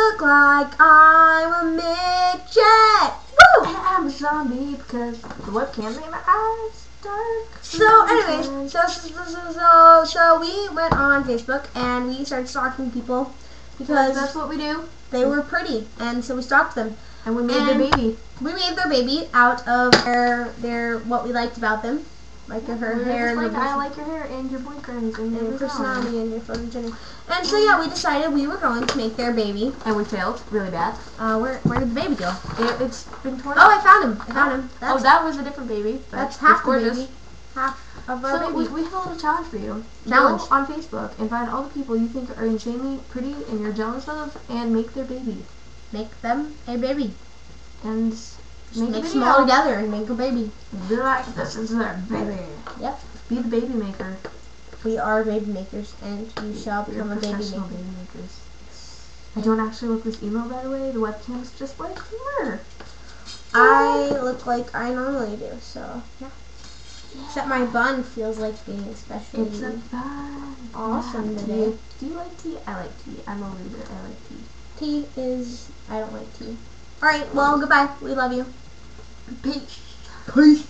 look like I'm a midget. Woo! And I'm a zombie because the webcam made my eyes dark. So anyways, so we went on Facebook and we started stalking people because that's what we do. they were pretty, and so we stalked them. And we made their baby. We made their baby out of their what we liked about them, like her hair and I like your hair and your boyfriend's and your personality and your photogenic. And so yeah, we decided we were going to make their baby. And we failed really bad. Where did the baby go? It's been torn. Oh, I found him. I found him. That was a different baby. That's half the gorgeous. baby. Half of our So baby. we have a little challenge for you. Challenge. Go on Facebook and find all the people you think are insanely pretty and you're jealous of, and make their baby. Make them a baby. And mix them all together and make a baby. Be like, this is their baby. Yep. Be the baby maker. We are baby makers, and you shall become a baby Professional maker. baby makers. I don't actually look this emo, by the way. The webcam's just like her. I look like I normally do, so yeah. Except my bun feels like being especially It's a bun. awesome Yeah. today. Do you like tea? I like tea. I'm a loser. I like tea. Tea is... I don't like tea. Alright, well, goodbye. We love you. Peace. Peace.